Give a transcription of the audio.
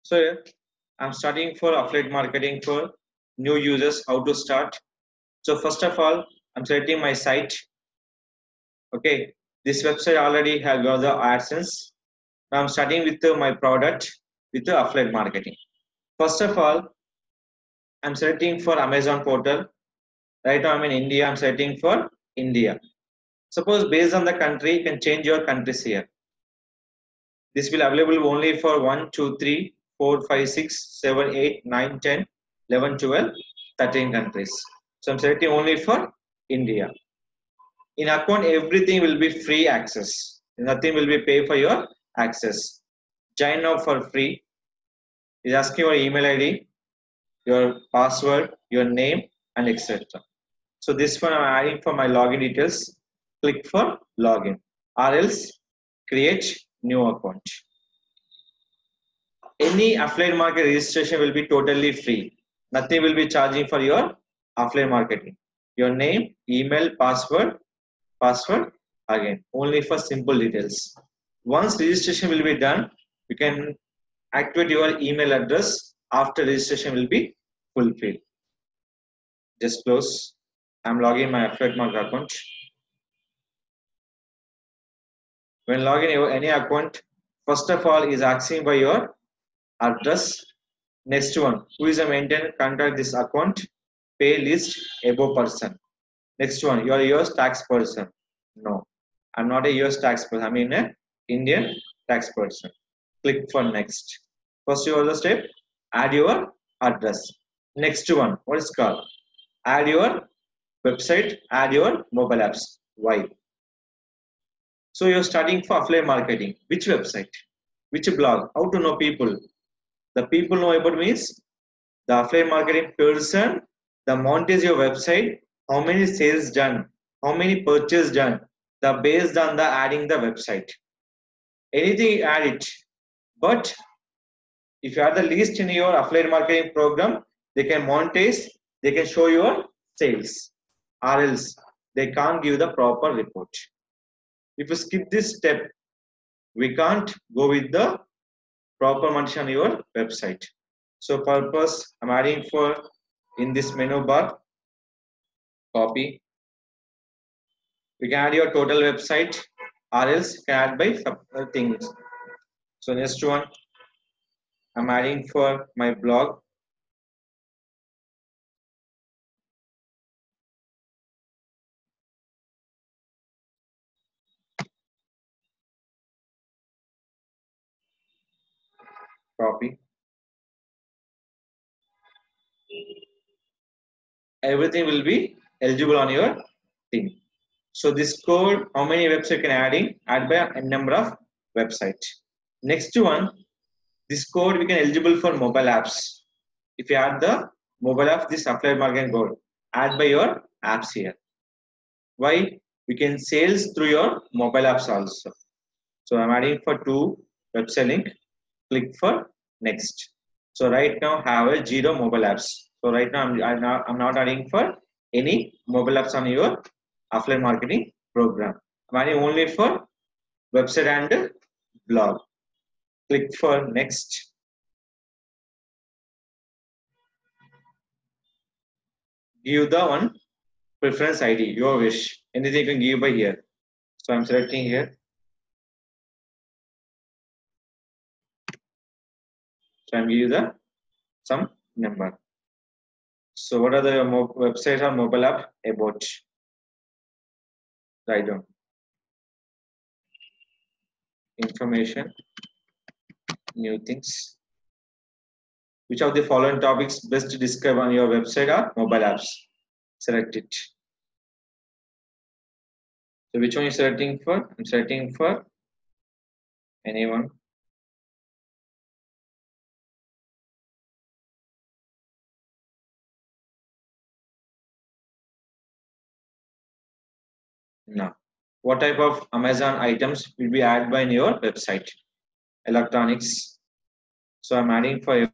So I'm starting for affiliate marketing for new users, how to start. So first of all, I'm selecting my site. Okay, this website already have got the AdSense. Now I'm starting with my product with the affiliate marketing. First of all, I'm selecting for Amazon portal. Right now I'm in India. I'm selecting for India. Suppose based on the country, you can change your countries here. This will available only for 1, 2, 3, 4, 5, 6, 7, 8, 9, 10, 11, 12, 13 countries. So I'm selecting only for India. In account, everything will be free access. Nothing will be pay for your access. Join now for free. Is asking your email ID, your password, your name, and etc. So this one I'm adding for my login details. Click for login, or else create new account. Any affiliate market registration will be totally free. Nothing will be charging for your affiliate marketing. Your name, email, password again. Only for simple details. Once registration will be done, you can activate your email address after registration will be fulfilled. Just close. I'm logging my affiliate market account. When logging any account, first of all is asking for your address. Next one, who is a maintainer? Contact this account. Pay list above person. Next one, you are a US tax person. No, I'm not a US tax person. I'm in a Indian tax person. Click for next. First, you the step. Add your address. Next one, what is called? Add your website. Add your mobile apps. Why? So you're starting for affiliate marketing. Which website? Which blog? How to know people? The people know about means the affiliate marketing person, the amount is your website, how many sales done, how many purchase done, the based on the adding the website. Anything add it. But if you are the least in your affiliate marketing program, they can monetize, they can show your sales, or else they can't give the proper report. If you skip this step, we can't go with the proper monetization on your website. So purpose I'm adding for in this menu bar, copy. We can add your total website, or else you can add by things. So next one, I'm adding for my blog. Copy. Everything will be eligible on your thing. So this code, how many websites can adding? Add by a number of website. Next one, this code we can eligible for mobile apps. If you add the mobile app, this affiliate marketing code, add by your apps here. Why? We can sales through your mobile apps also. So I'm adding for 2 website link. Click for next. So right now have a 0 mobile apps. So right now I'm not adding for any mobile apps on your affiliate marketing program. I'm adding only for website and blog. Click for next. Give the one preference ID, your wish. Anything you can give by here. So I'm selecting here. So I'm giving the some number. So what are the websites or mobile app about? Write down. Information, new things. Which of the following topics best to describe on your website or mobile apps? Select it. So which one you selecting for? I'm selecting for anyone. No. What type of Amazon items will be added by your website? Electronics. So I'm adding for